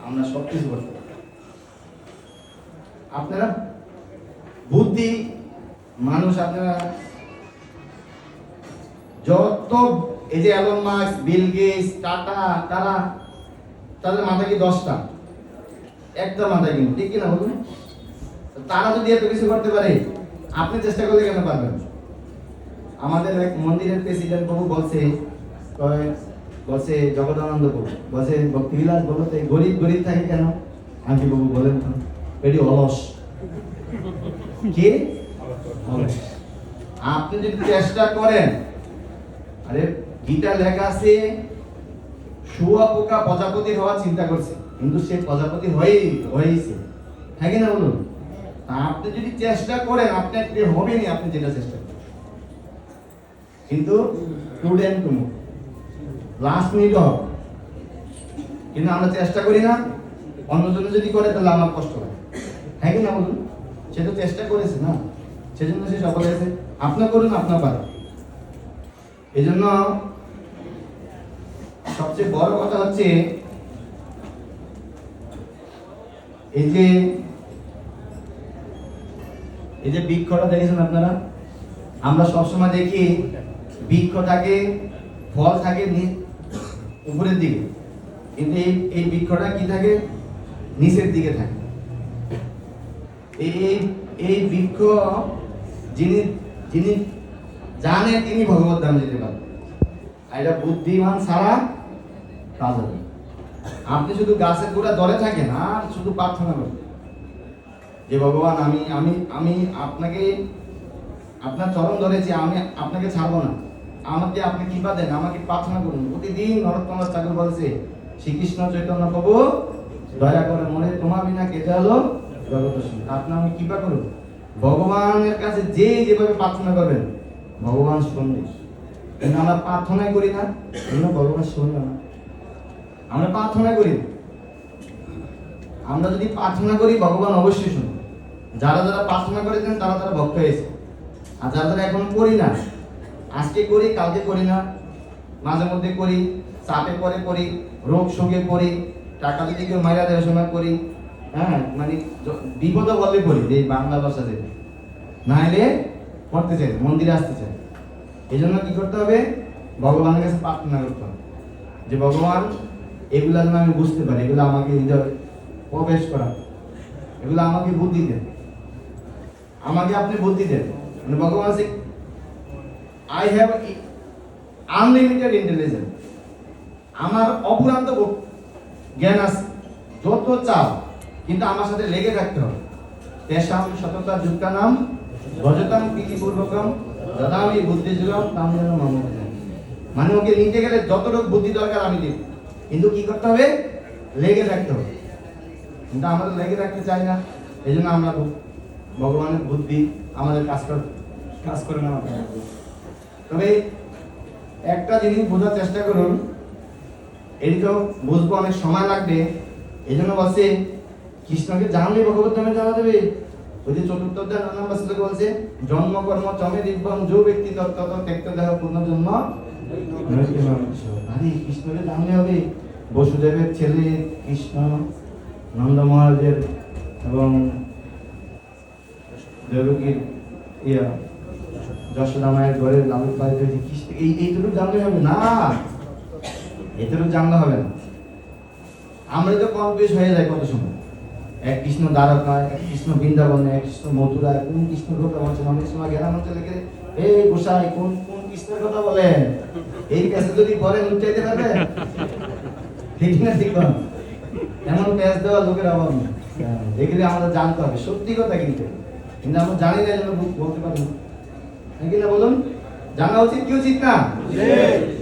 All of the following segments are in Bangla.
আমরা সব কিছু করতে পারি। আপনারা বুদ্ধি মানুষ, আপনারা যত এই যে Elon Musk, Bill Gates, Tata, তাদের মাথায় কি 10টা? একটা মাথায় কিন্তু, ঠিক কিনা বলুন? তারা যদি এত কিছু করতে পারে, আপনি চেষ্টা করলে কেন পারবেন? আমাদের এক মন্দিরের প্রেসিডেন্ট বাবু বলছে জগদানন্দ বাবু বলছে, ভক্তিবিলাস বলতে গরিব গরিব থাকে কেন? আমি বাবু বলেন তো, এটি অলস। কি অলস? আপনি যদি চেষ্টা করেন, আরে গীতা লেখা আছে শুয়োপোকা প্রজাপতি হওয়ার চিন্তা করছে, কিন্তু সে প্রজাপতি হয়েছে, হ্যাঁ কি না বলুন? আপনি যদি চেষ্টা করেন, আপনি হবেনি, আপনি যেটা চেষ্টা করেন। কিন্তু স্টুডেন্ট তুমি লাস্ট মিনিট হবে, কিন্তু আমরা চেষ্টা করি না। অন্যজন যদি করে তাহলে আমার কষ্ট হয়, হ্যাঁ কি না বলুন? সে তো চেষ্টা করেছে না, সেজন্য সে সফল হয়েছে। আপনার করুন, আপনার পারে। এই জন্য সবচেয়ে বড় কথা হচ্ছে এই যে বৃক্ষটা দেখেছেন আপনারা, আমরা সবসময় দেখি বৃক্ষটাকে ফল থাকে উপরের দিকে, কিন্তু এই বৃক্ষটা কি থাকে? নিচের দিকে থাকে। এই বৃক্ষ যিনি জানে তিনি ভগবত ধাম যেতে পারেন। এটা বুদ্ধিমান ছাড়া কাজ হবে। আপনি শুধু গাছের গোড়া ধরে থাকেন আর শুধু প্রার্থনা করেন যে ভগবান আমি আপনাকে, আপনার চরণ ধরেছি, আমি আপনাকে ছাড়বো না, আমাকে আপনি কৃপা দেন, আমাকে প্রার্থনা করুন। প্রতিদিন নরোত্তম দাস ঠাকুর বলছে, শ্রীকৃষ্ণ চৈতন্য প্রভু দয়া করে মনে তোমার বিনা কেটে হলো জগৎ। আপনি আমি কৃপা করুন। ভগবানের কাছে যেভাবে প্রার্থনা করবেন ভগবান শুনবে। কিন্তু আমরা প্রার্থনাই করি না, ভগবান শুনবে না। আমরা প্রার্থনা করি, আমরা যদি প্রার্থনা করি ভগবান অবশ্যই শুনবে। যারা প্রার্থনা করেছেন তারা ভক্ত হয়েছে। আর যারা এখন করি না, আজকে করি কালকে করি না, মাঝে মধ্যে করি, চাপে পরে করি, রোগ শোকে করি, টাকা যদি কেউ মাইরা দেওয়ার সময় করি, হ্যাঁ মানে বিপদ বললে করি যে বাংলা ভাষা দেবে, না এলে পড়তে চাই, মন্দিরে আসতে চাই। এই জন্য কি করতে হবে? ভগবানের কাছে প্রার্থনা করতে হবে যে ভগবান এগুলা যেন আমি বুঝতে পারি, এগুলো আমাকে হৃদয় প্রবেশ করা, এগুলো আমাকে বুদ্ধি দেন, আমাকে আপনি বুদ্ধি দেন। মানে ভগবান আছে আই হ্যাভ আনলিমিটেড ইন্টেলিজেন্স, আমার অফুরন্ত জ্ঞান আছে, যত চাও, কিন্তু আমার সাথে লেগে থাকতে হবে। তেষাম সততা যুক্তা নাম ভজতাম প্রীতিপূর্বকম দদামি বুদ্ধি যুগম তাম যেন মমতা। মানে ওকে নিতে গেলে যতটুকু বুদ্ধি দরকার আমি দিব, কিন্তু কি করতে হবে? লেগে থাকতে হবে। কিন্তু আমরা লেগে থাকতে চাই না, এই জন্য আমরা ভগবানের বুদ্ধি আমাদের কাজ করে না। তবে একটা জিনিস বোঝার চেষ্টা করুন, এটি তো বুঝবো অনেক সময় লাগবে। এই জন্য বলছে কৃষ্ণকে জানলে ভগবত ধামে যাওয়া দেবে। ওই যে চতুর্থ অধ্যায় 9 নম্বর শ্লোকে বলছে, জন্ম কর্ম চমে দিব্যম যে ব্যক্তি তত্ত্ব ত্যক্ত দেহ পুনর্জন্ম। আরে কৃষ্ণকে জানলে হবে। বসুদেবের ছেলে কৃষ্ণ, নন্দ মহারাজের এবং দেবকীর যশোদা মায়ের ঘরের লালন পালিত হয়েছে কৃষ্ণ, এইটুকু জানলে হবে না, এটুকু জানলে হবে না। আমরা তো কনফিউজ হয়ে যায় কত সময়, এক কৃষ্ণ দ্বারকায়, এক কৃষ্ণ বৃন্দাবনে, এক কৃষ্ণ মথুরায়, কোন কৃষ্ণের কথা বলছেন? অনেক সময় জ্ঞান অঞ্চলে গেলে এই গোসাই কোন কৃষ্ণের কথা বলেন, এই কাছে যদি বলেন উচ্চাইতে পারবে, ঠিক না? ঠিক না, এমন প্যাচ দেওয়া লোকের অভাব নেই। এগুলি আমাদের জানতে হবে, সত্যি কথা কিন্তু আমরা জানি না, জন্য বলতে পারি না, না বলুন? জানা উচিত কি উচিত না?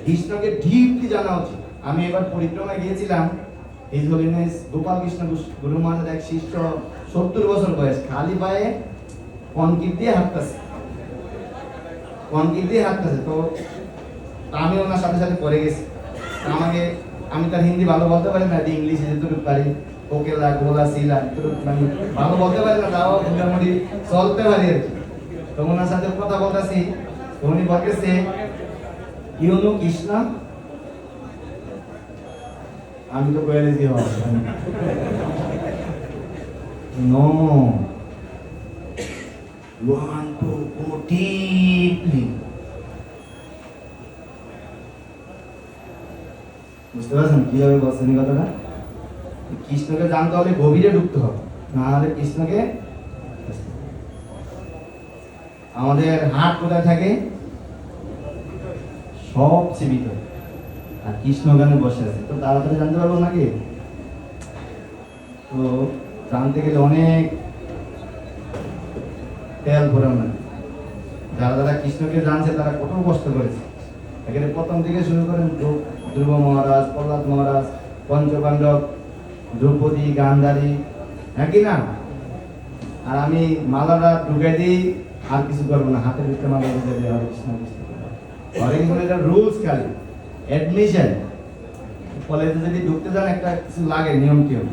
কৃষ্ণকে ডিপলি জানা উচিত। আমি এবার পরিক্রমায় গিয়েছিলাম, হিজ হোলিনেস গোপাল কৃষ্ণ গুরু মহারাজ এক শিষ্য, 70 বছর বয়স, খালি পায়ে কনক্রিট দিয়ে হাঁটতেছে, তো আমি ওনার সাথে সাথে পড়ে গেছি। আমি তার হিন্দি ভালো বলতে পারি না, ইংলিশে যেটুকু পারি, কোকেলা গোলা সিলা মানে ভালো বলতে পারি না, তাও মোটামুটি চলতে পারি আর কি। তো ওনার সাথে কথা বলতেছি, উনি বলতেছে ইউনো কৃষ্ণ, আমি তো কয়ে দিয়েছি No. You want to go deeply. বুঝতে পারছেন কিভাবে বলছেন এই কথাটা? কৃষ্ণকে জানতে হলে গভীরে ঢুকতে হবে, না হলে কৃষ্ণকে। আমাদের হাট কোথায় থাকে? সবচেয়ে ভিতরে। আর কৃষ্ণ ওখানে বসে আছে, তো তাড়াতাড়ি জানতে পারবো নাকি? তো জানতে গেলে অনেক তেল ভরাম না। যারা যারা কৃষ্ণকে জানছে তারা কত কষ্ট করেছে। এখানে প্রথম থেকে শুরু করেন ধ্রুব মহারাজ, প্রহ্লাদ মহারাজ, পঞ্চপাণ্ডব, দ্রৌপদী, গান্ধারী, হ্যাঁ কি না? আর আমি মালাটা ঢুকাই দিই, আর কিছু করবো না, হাতের ভিতরে মালা ঢুকাই দিই, হরে কৃষ্ণ কৃষ্ণ। হরে কৃষ্ণ এটা রুলস, খালি অ্যাডমিশন। কলেজে যদি ঢুকতে যান একটা কিছু লাগে, নিয়ম টিয়ম,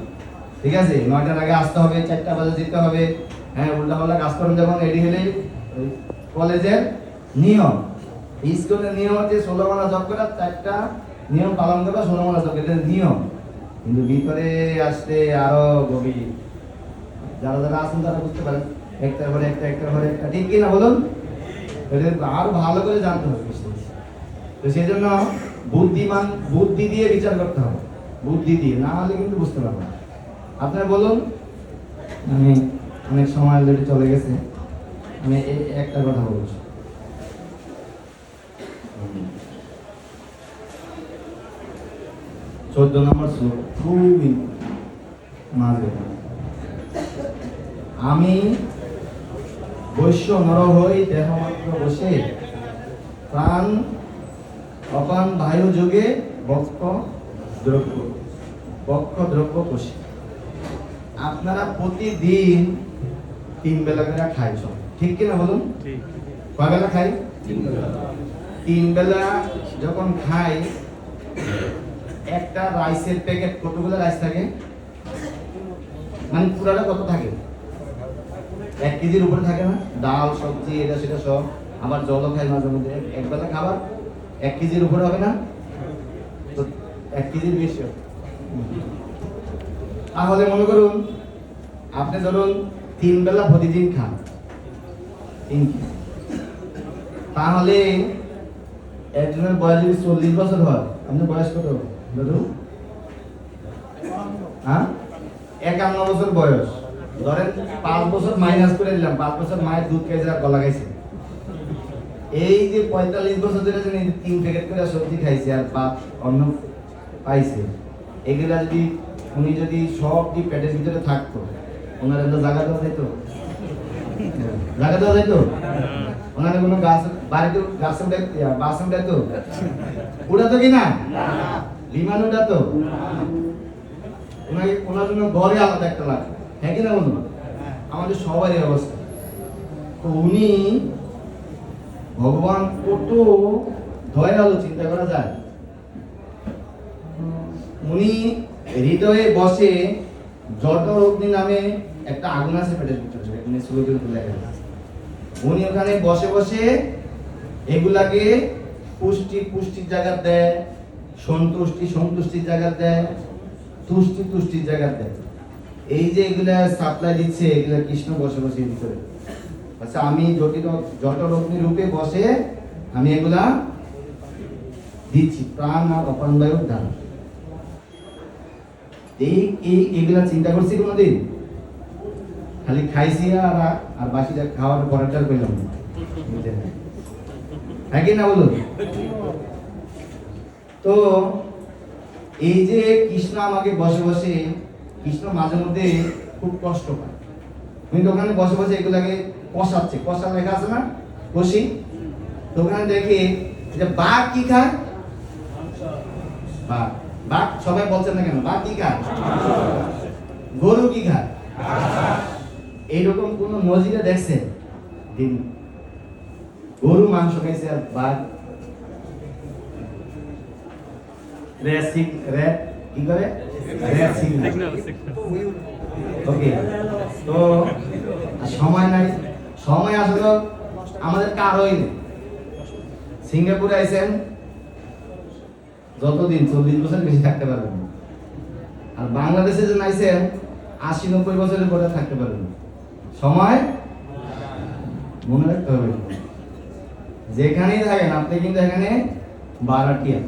ঠিক আছে? 9টার আগে আসতে হবে, 4টা বাজে যেতে হবে, হ্যাঁ উল্টা পাল্টা কাজ করেন যখন রেডি হলে কলেজের নিয়ম। স্কুলের নিয়ম হচ্ছে 16 মালা জপ করা, 4টা নিয়ম পালন করা, 16 মালা জপ, এটা নিয়ম। কিন্তু ভিতরে আসতে আরো গভীর। যারা যারা আছেন তারা বুঝতে পারেন, একটার পরে একটা, একটার পরে একটা, ঠিক কিনা বলুন? এটা আরো ভালো করে জানতে হবে। তো সেই জন্য বুদ্ধি দিয়ে বিচার করতে হবে, বুদ্ধি দিয়ে, না হলে কিন্তু বুঝতে পারবো না। আপনারা বলুন, আমি অনেক সময় অলরেডি চলে গেছে, আমি একটা কথা বলছি। 14 নম্বর শ্লোক, খুবই মাঝে। আমি বৈশ্য নর হই দেহমাত্র বসে, প্রাণ অপান বায়ু যোগে বক্ষ দ্রব্য কোষে। আপনারা প্রতিদিন 3 বেলা করে খাই, সব ঠিক কিনা বলুন? কয় বেলা খাই? 3 বেলা যখন খাই, একটা রাইসের প্যাকেট কতগুলো রাইস থাকে? মানে পুরাটা কত থাকে? 1 কেজির উপরে থাকে না? ডাল সবজি এটা সেটা সব, আবার জলও খাই মাঝে মধ্যে। এক বেলা খাবার 1 কেজির উপরে হবে না? তো 1 কেজির বেশি। তাহলে মনে করুন আপনি ধরুন 3 বেলা প্রতিদিন খান 3 কেজি, তাহলে একজনের বয়স যদি 40 বছর হয়, আপনার বয়স কত ধরুন? হ্যাঁ, 51 বছর বয়স। ধরেন 5 বছর মাইনাস করে দিলাম, 5 বছর মায়ের দুধ খাইছে আর গলা খাইছে। এই যে 45 বছর ধরে 3 প্যাকেট করে সবজি খাইছে আর ভাত অন্ন পাইছে, এগুলা যদি উনি যদি সবটি পেটের ভিতরে থাকতো, ওনার একটা জায়গা দেওয়া যাইতো? জায়গা দেওয়া যাইতো? ওনার কোনো গাছ বাড়িতে গাছে বাসে উঠাইতো? উঠাতো কিনা? বিমান উঠাতো? ওনার জন্য ঘরে আলাদা একটা লাগবে, হ্যাঁ কিনা বলুন? আমাদের সবারই অবস্থা। তো উনি ভগবান কত দয়ালু, চিন্তা করা যায়। উনি হৃদয়ে বসে জঠর অগ্নি নামে একটা আগুন আছে পেটের ভিতরে, এখানে শ্লোকের উপর লেখা আছে। উনি ওখানে বসে বসে এগুলাকে পুষ্টির জায়গা দেয়, সন্তুষ্টির জায়গা দেয়, তুষ্টির জায়গা দেয়। এই যে এগুলা সাপ্লাই দিচ্ছে, এগুলা কৃষ্ণ বসে বসে ভিতরে। আচ্ছা, আমি জঠর অগ্নি রূপে বসে আমি এগুলা দিচ্ছি, প্রাণ আর অপান বায়ুর দান। এগুলা চিন্তা করছি কোনোদিন? খালি খাইছি আর বাকিটা খাওয়ার পরেরটা পেলাম, হ্যাঁ কি না বলুন? তো এই যে কৃষ্ণ আমাকে বসে বসে, কৃষ্ণ মাঝে মধ্যে খুব কষ্ট পায়। উনি ওখানে বসে বসে এগুলাকে কষাচ্ছে, কষা লেখা আছে না, কষি। তো ওখানে দেখে যে বাঘ কি খায়? বাঘ সবাই বলছেন না কেন? বাঘ কি খায়? গরু কি খায়? এইরকম কোন নজিরে দেখছেন? দিন গরু মাংস খাইছে আর বাঘ কি করে? ওকে, তো সময় নাই, সময় আসলে আমাদের কারোই নেই। সিঙ্গাপুরে আইছেন, যতদিন 40 বছর বেশি থাকতে পারবেন। আর বাংলাদেশে যে আইছেন 80-90 বছরের পরে থাকতে পারবেন না। সময় মনে রাখতে হবে, যেখানেই থাকেন আপনি কিন্তু এখানে ভাড়াটিয়া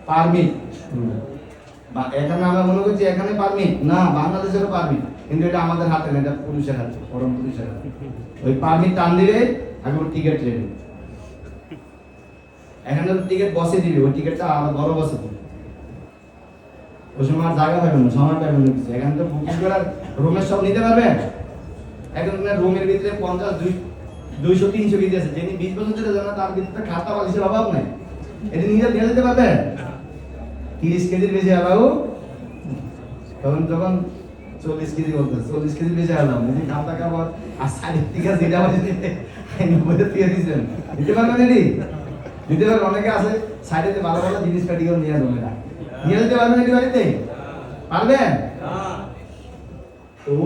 পারমিট, এখানে আমরা মনে করছি এখানে পারমিট না, বাংলাদেশেরও পারমিট, কিন্তু এটা আমাদের হাতে না, এটা পুলিশের হাতে, পরম পুলিশের হাতে। ওই পারমিট টান দিলে এখন টিকিট রেডি, এখানে টিকিট বসে দিবে, ওই টিকিটটা আবার বড় বসে দিবে, ওই সময় আর জায়গা পাবেন না, সময় পাবেন না কিছু। এখানে তো বুকিং করার রুমের সব নিতে পারবেন। এখন রুমের ভিতরে 50-200-300 কেজি আছে, যিনি 20 বছর ধরে জানা তার ভিতরে খাতা বালিশের অভাব নাই, এটি নিজে নিয়ে যেতে পারবেন। 30 কেজির বেশি আলাও তখন যখন 40 কেজি বলতে 40 কেজির বেশি আলাম যদি খাতা খাবার আর সাইড থেকে যেটা বাজে দিতে দিয়ে দিচ্ছেন, দিতে পারবেন এটি দিতে পারবেন। অনেকে আছে সাইডেতে ভালো ভালো জিনিস কাটিয়ে নিয়ে যাবে না, নিয়ে যেতে পারবেন এটি বাড়িতে পারবেন?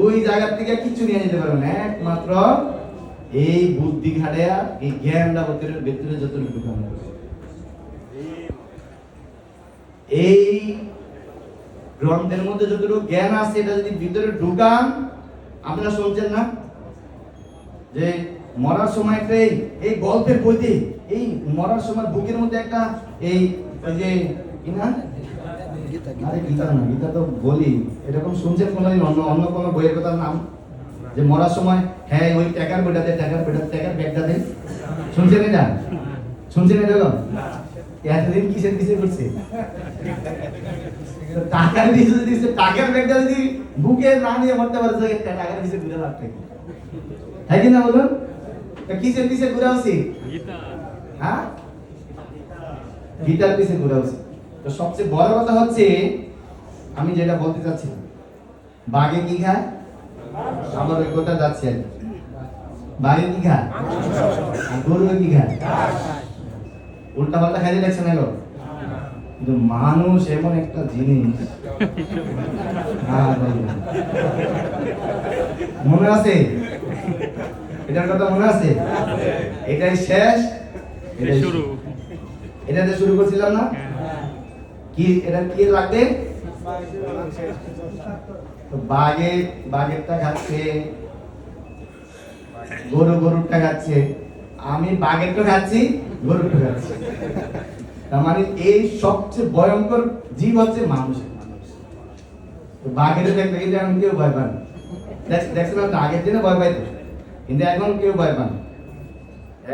ওই জায়গা থেকে কিছু নিয়ে যেতে পারবেন, একমাত্র এই বুদ্ধি খাটিয়া এই জ্ঞানটা ভেতরে যতটুকু ঢুকানো, এই গ্রন্থের মধ্যে যতটুকু জ্ঞান আছে এটা যদি ভিতরে ঢুকান, আপনারা শুনছেন না যে মরার সময় একটা এই গল্পের বইতে এই মরার সময় বুকের মধ্যে একটা এই যে কি না, আরে গীতা না, গীতা তো বলি, এরকম শুনছেন কোনোদিন অন্য কোনো বইয়ের কথার নাম, যে মরার সময় হ্যাঁ ওই টাকার বেটাতে টাকার ব্যাগটা দেন, শুনছেন এটা? শুনছেন এরকম? এতদিন কিসের করছে? টাকার পিছনে দিচ্ছে, টাকার ব্যাগটা যদি বুকে না নিয়ে মরতে পারছে, টাকার পিছনে 2 লাখ টাকা, হ্যাঁ কি না বলুন? কিসের ঘুরা উচিত? হ্যাঁ, গীতার পিছনে ঘুরা উচিত। তো সবচেয়ে বড় কথা হচ্ছে আমি যেটা বলতে চাচ্ছিলাম, বাঘে কি খায়, আবার ওই কথা যাচ্ছে আর বাঘে কি খায়, আর গরু কি খায়, উল্টা পাল্টা খাইতে দেখছেন এলো। কিন্তু মানুষ এমন একটা জিনিস, মনে আছে এটার কথা? মনে আছে? এটাই শেষ, এটাই শুরু। এটাতে শুরু করছিলাম না কি? এটা কি লাগবে? বাঘেরটা খাচ্ছে, গরুরটা খাচ্ছে, আমি বাঘেরটা খাচ্ছি, গরুরটা খাচ্ছি। তার মানে এই সবচেয়ে ভয়ঙ্কর জীব হচ্ছে মানুষ। বাঘের দেখলে কিন্তু এখন কেউ ভয় পান, দেখছেন না? আগের দিনে ভয় পাইতো, কিন্তু এখন কেউ ভয় পান।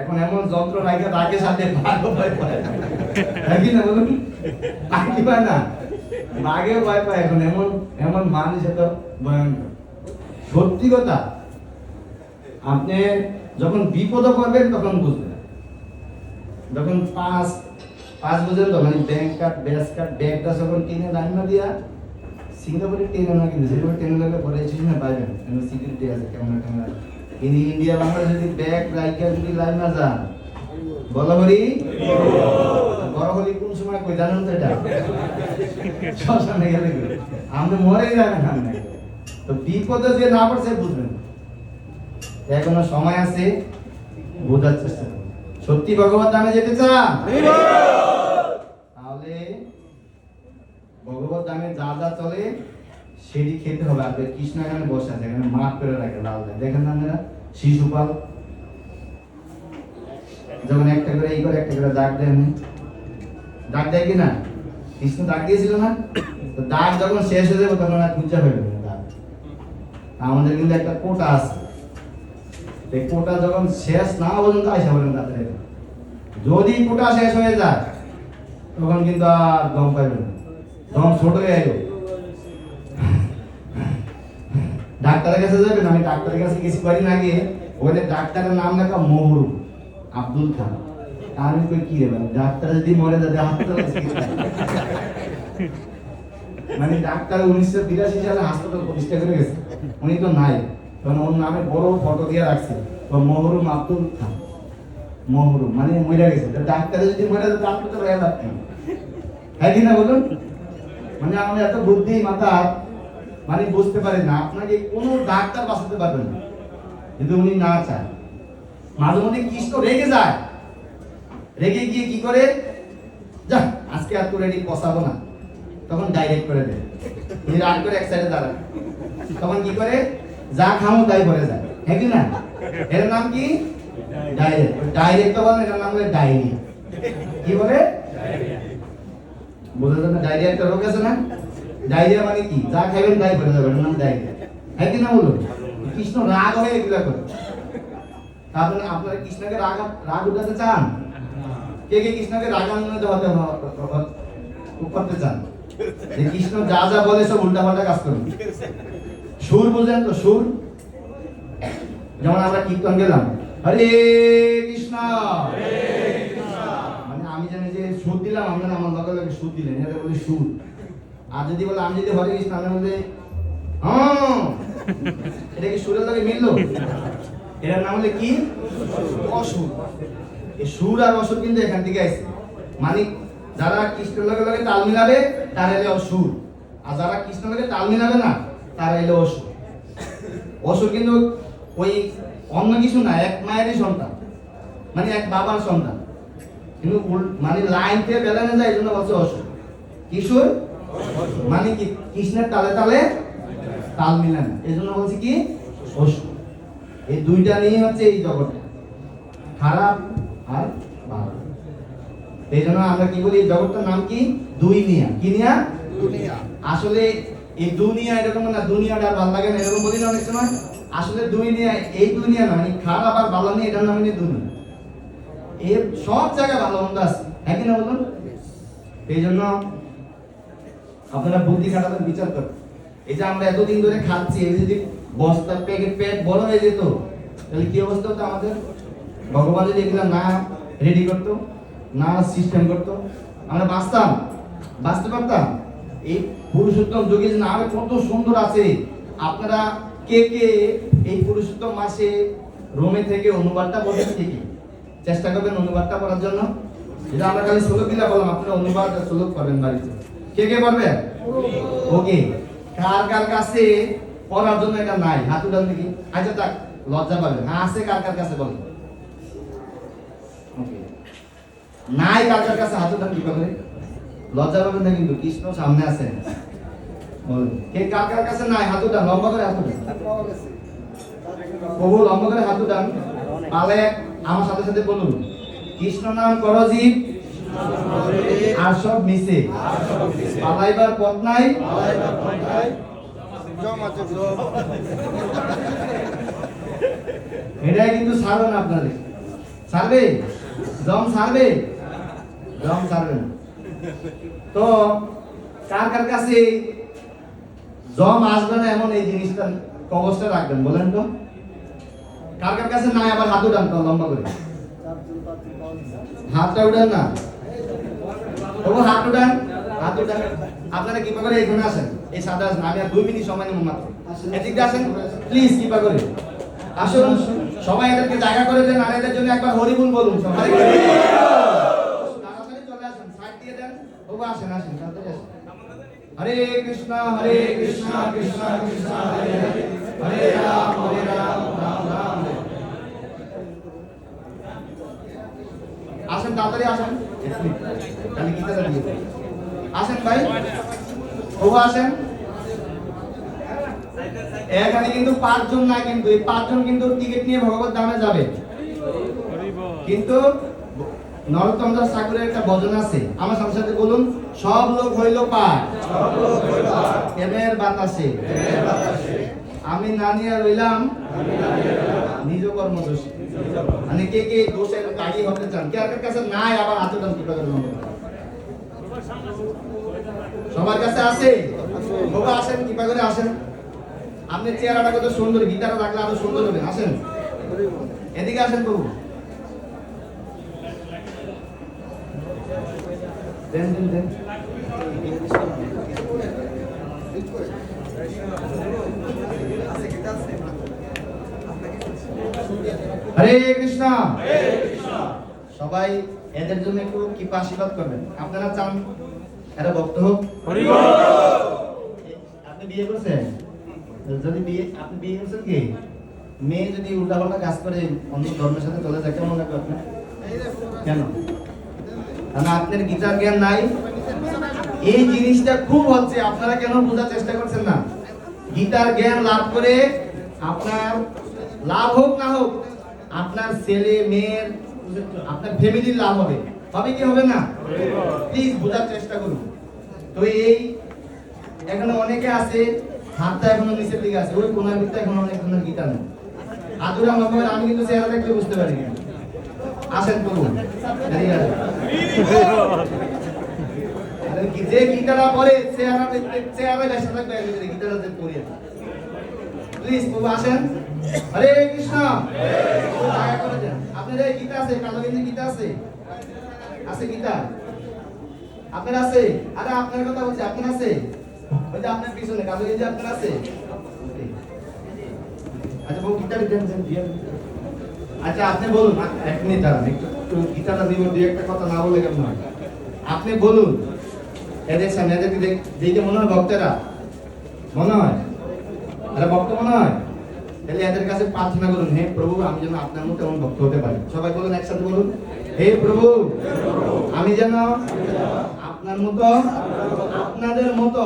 এখন এমন যন্ত্র রাখে রাগের সাথে বাঘও ভয় পায়, নাকি না বলুন? পাখি পায় না, বাঘেও ভয় পায় এখন, এমন মানুষ এত ভয়ঙ্কর। সত্যি কথা, আপনি যখন বিপদে পড়বেন তখন বুঝবেন। যখন 5 বছর তো মানে ব্যাংক কার্ড, ব্যাস কার্ড, ব্যাগটা যখন টেনে লাইন না দিয়া সিঙ্গাপুরে টেনে না, কিন্তু সিঙ্গাপুরে টেনে লাগলে পরে স্টেশনে পাইবেন, কারণ সিকিউরিটি আছে, ক্যামেরা। কিন্তু ইন্ডিয়া বাংলা যদি ব্যাগ রাইখা যদি লাইন না যান, বলহরি কোন সময় কই জানেন তো? এটা শ্মশানে গেলে আপনি মরেই যাবেন। আপনি তো বিপদে যে না পড়ছে বুঝবেন, এখনো সময় আছে, বোঝার চেষ্টা করুন। সত্যি ভগবত ধামে যেতে চান? তাহলে ভগবত ধামে যা যা চলে সেটি খেতে হবে। আপনি কৃষ্ণ এখানে বসে আছে, এখানে মাঠ করে রাখে লাল, দেখেন না আপনারা? শিশুপাল যখন একটা করে এই করে একটা করে ডাক দেয়, ডাক দেয় কিনা? কৃষ্ণ ডাক দিয়েছিল না? তো ডাক যখন শেষ হয়ে যাবে তখন আর খুঁজে হবে না। আমাদের কিন্তু একটা কোটা আছে, এই কোটা যখন শেষ না পর্যন্ত আসা পর্যন্ত রাত্রে, যদি কোটা শেষ হয়ে যায় তখন কিন্তু আর দম পাইবে না, দম ছোট হয়ে গেল। ডাক্তারের কাছে যাবেন, আমি ডাক্তারের কাছে গেছি কদিন আগে, ওখানে ডাক্তারের নাম লেখা মহরু আব্দুল খান। আমি কই কি রে ভাই, ডাক্তার যদি মরে যাবে হাসপাতালে, মানে ডাক্তার 1982 সালে হাসপাতাল প্রতিষ্ঠা করে গেছে, উনি তো নাই, তখন ওর নামে বড় ফটো দিয়ে রাখছে, মহরুম আব্দুল খান। মহরুম মানে মরে গেছে, ডাক্তার যদি মরে যাবে হাসপাতাল হয়ে যাবে, হ্যাঁ কি না বলুন? মানে আমাদের এত বুদ্ধি মাথা, মানে বুঝতে পারে না আপনাকে কোনো ডাক্তার বাঁচাতে পারবে না যদি উনি না চায়। মাঝে মধ্যে কৃষ্ণ রেগে যায়, রেগে গিয়ে কি করে, যা আজকে আর তোর এটি পচাবো না, তখন ডাইরেক্ট করে দেয়। উনি রাগ করে এক সাইডে দাঁড়ান, তখন কি করে যা খামো তাই ভরে যায়, হ্যাঁ কি না? এর নাম কি? ডায়রিয়া। ডায়রিয়া তো বলেন, এটার নাম হলো ডায়রিয়া। কি বলে? বোঝা যায় না? ডায়রিয়া একটা রোগ আছে না? ডায়রিয়া মানে কি? যা খাবেন তাই ভরে যাবে, এটার নাম ডায়রিয়া, হ্যাঁ কি না বলুন? কৃষ্ণ রাগ হয়ে এগুলা করে। তাহলে আপনারা কৃষ্ণকে রাগ উঠাতে চান? কে কে কৃষ্ণকে রাগান্বিত করতে চান? যে কৃষ্ণ যা যা বলে সব উল্টা পাল্টা কাজ করুন। সুর বুঝেন তো? সুর যেমন আমরা কীর্তন গেলাম, হরে কৃষ্ণ, মানে আমি জানি যে সুর দিলাম, আমরা আমার লগে লগে সুর দিলেন, এটা বলি সুর। আর যদি বলে আমি যদি হরে কৃষ্ণ, আমি বলি এটা কি সুরের লগে মিললো? এটার নাম হলে কি? অসুর। এই সুর আর অসুর কিন্তু এখান থেকে আসছে। মানে যারা কৃষ্ণের লগে লগে তাল মিলাবে তারা এলে অসুর, আর যারা কৃষ্ণের লগে তাল মিলাবে না তারা এলে অসুর। অসুর কিন্তু ওই অন্য কিছু না, এক মায়েরই সন্তান, মানে এক বাবার সন্তান, কিন্তু মানে লাইন থেকে বেলানো যায়, এই জন্য বলছে অসুর। কিশোর মানে কি? কৃষ্ণের তালে তালে তাল মিলানো, এই জন্য বলছে কি? অসুর। এই দুইটা নিয়ে হচ্ছে এই জগৎটা, খারাপ আর ভালো। এই জন্য আমরা কি বলি? এই জগৎটার নাম কি? দুই নিয়া। কি নিয়া? দুনিয়া। আসলে এই দুনিয়া এরকম না, দুনিয়াটা আর ভালো লাগে না এরকম বলি না অনেক সময়। আসলে দুই নিয়া, এই দুনিয়া না, মানে খারাপ আর ভালো নিয়ে, এটার নাম হচ্ছে দুনিয়া। এর সব জায়গায় ভালো মন্দ আছে, হ্যাঁ কি না বলুন? এই জন্য আপনারা বুদ্ধি খাটাতে বিচার করেন। এই যে আমরা এতদিন ধরে খাচ্ছি, এই যদি বস্তার প্যাকেট পেট বড় হয়ে যেত তাহলে কি অবস্থা হতো আমাদের? ভগবান যদি এগুলো না রেডি করতো, না সিস্টেম করতো, আমরা বাঁচতে পারতাম? এই পুরুষোত্তম যুগে যে আরো কত সুন্দর আছে। আপনারা কে কে এই পুরুষোত্তম মাসে রোমে থেকে অনুবাদটা বলেন? ঠিকই চেষ্টা করবেন অনুবাদটা করার জন্য। যেটা আমরা খালি শ্লোক দিলা বললাম, আপনারা অনুবাদ শ্লোক করবেন বাড়িতে। কে কে পারবেন? ওকে। কার কার কাছে পড়ার জন্য এটা নাই? হাত উঠান দেখি। আচ্ছা থাক, লজ্জা পাবেন। হ্যাঁ আছে, কার কার কাছে বলেন? ওকে। নাই কার কার কাছে হাত উঠান, কি করে? লজ্জা পাবেন না কিন্তু, কৃষ্ণ সামনে আছে। বলেন কে কার কার কাছে নাই? হাত উঠান, লম্বা করে হাত উঠান। প্রভু লম্বা করে হাত উঠান। পালে আমার সাথে সাথে বলুন, কৃষ্ণ নাম করো জীব, আর সব মিছে, পালাইবার পথ নাই। এটাই কিন্তু ছাড়বেন আপনাদের। ছাড়বে? জম ছাড়বে? জম ছাড়বে না। তো কার কার কাছে জম আসবে না এমন এই জিনিসটা কবচটা রাখবেন, বলেন তো? কার কার কাছে নাই? আবার হাত উঠান তো লম্বা করে, হাতটা উঠান না। তবু হাত উঠান, হাত উঠান। আপনারা কৃপা করে এখানে আসেন, এই সাদা আসেন। আমি আর 2 মিনিট সময় নেব মাত্র। এদিকে আসেন প্লিজ, কৃপা করে আসুন। সবাই এদেরকে জায়গা করে দেন, আর এদের জন্য একবার হরিবুল বলুন সবাই। তাড়াতাড়ি চলে আসেন, সাইড দিয়ে দেন। তবু আসেন, আসেন, তাড়াতাড়ি আসেন। হরে কৃষ্ণ কৃষ্ণ কৃষ্ণ হরে হরে, হরে রাম রাম রাম হরে। আসেন, তাড়াতাড়ি আসেন। তাহলে কি করে দিয়ে আসেন ভাই, ও আসেন। এখানে কিন্তু 5 জন না, কিন্তু এই 5 জন কিন্তু টিকিট নিয়ে ভগবত ধামে যাবে। কিন্তু নরোত্তম দাস ঠাকুরের একটা ভজন আছে, আমার সাথে সাথে বলুন, সব লোক হইল পার প্রেমের বাতাসে, আমি না নিয়ে রইলাম নিজ কর্ম দোষী। মানে কে কে দোষের দায়ী হতে চান? কে আর কাছে নাই? আবার হাতে টান কি করে? সবার কাছে আছে? বাবা আসেন, কৃপা করে আসেন। আপনি চেহারাটা কত সুন্দর, গিটারটা রাখলে আরো সুন্দর হবে। আসেন, এদিকে আসেন প্রভু। দেন দেন দেন। হরে কৃষ্ণ। সবাই এদের জন্য একটু কৃপা আশীর্বাদ করবেন। আপনারা চান এরা ভক্ত হোক? আপনি বিয়ে করছেন? যদি আপনি বিয়ে করছেন কি? মেয়ে যদি উল্টাপাল্টা কাজ করে অন্য ধর্মের সাথে চলে যায়, কেমন লাগবে আপনার? কেন? কারণ আপনার গীতার জ্ঞান নাই। এই জিনিসটা খুব হচ্ছে, আপনারা কেন বোঝার চেষ্টা করছেন না? গীতার জ্ঞান লাভ করে আপনার লাভ হোক না হোক, আপনার ছেলে মেয়ের, আপনার ফ্যামিলির লাভ হবে, হবে কি হবে না? প্লিজ বোঝার চেষ্টা করুন। তো এই এখানে অনেকে আছে হাতটা এখনো নিচের দিকে আছে, ওই কোনার ভিতরে এখনো অনেক ধরনের গীতা নেই। আদুরা নবর আমি কিন্তু চেহারা দেখতে বুঝতে পারি না। আসেন প্রভু, যে গীতাটা পড়ে চেহারা দেখতে, চেহারা দেখা থাকবে গীতাটা যে পড়ে। প্লিজ প্রভু আসেন। হরে কৃষ্ণ। আপনার এই গীতা আছে, কালো গেঞ্জি গীতা আছে? আছে গীতা? আপনার আছে? আরে আপনার কথা বলছি, আপনার আছে? ওই যে আপনার পিছনে কালো গেঞ্জি আপনার আছে? আচ্ছা বাবু গীতাটা দেন। আচ্ছা আপনি বলুন, এক মিনিট দাঁড়ান, একটু গীতাটা দিব, দুই একটা কথা না বলে কেমন হয়? আপনি বলুন। এদের সামনে এদেরকে দেখে মনে হয় ভক্তেরা, মনে হয় এরা ভক্ত মনে হয়? তাহলে এদের কাছে প্রার্থনা করুন, হে প্রভু আমি যেন আপনার মতো এমন ভক্ত হতে পারি। সবাই বলুন, একসাথে বলুন, হে প্রভু আমি যেন আপনার মতো, আপনাদের মতো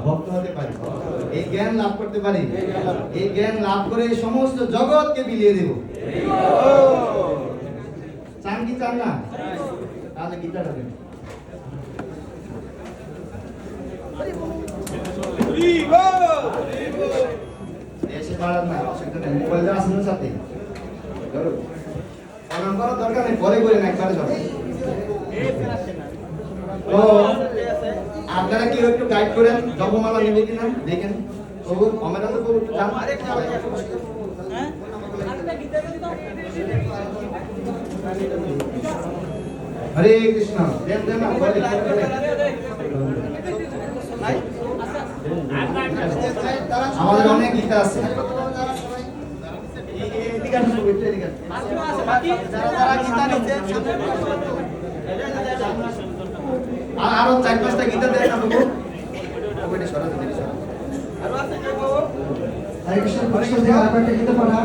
ভক্ত হতে পারি, এই জ্ঞান লাভ করতে পারি, এই জ্ঞান লাভ করে সমস্ত জগৎকে বিলিয়ে দেব। চান কি চান না? তাহলে গীতাটা দেন। এসে বাড়ার না, সেটা নেই, মোবাইল দেওয়া আছে সাথে ধরো, প্রণাম করার দরকার নেই, পরে করে না, একবারে যাবে। তো আপনারা কি একটু গাইড করেন, জপমালা নেবে কিনা দেখেন। প্রভু আমরা তো প্রভু জান হরে কৃষ্ণ। দেন দেন আমাদের অনেক গীতা আছে। আরো 4-5টা গীতা দেন না বাবু। হরে কৃষ্ণ, কৃষ্ণ থেকে আরেকটা গীতা পড়া।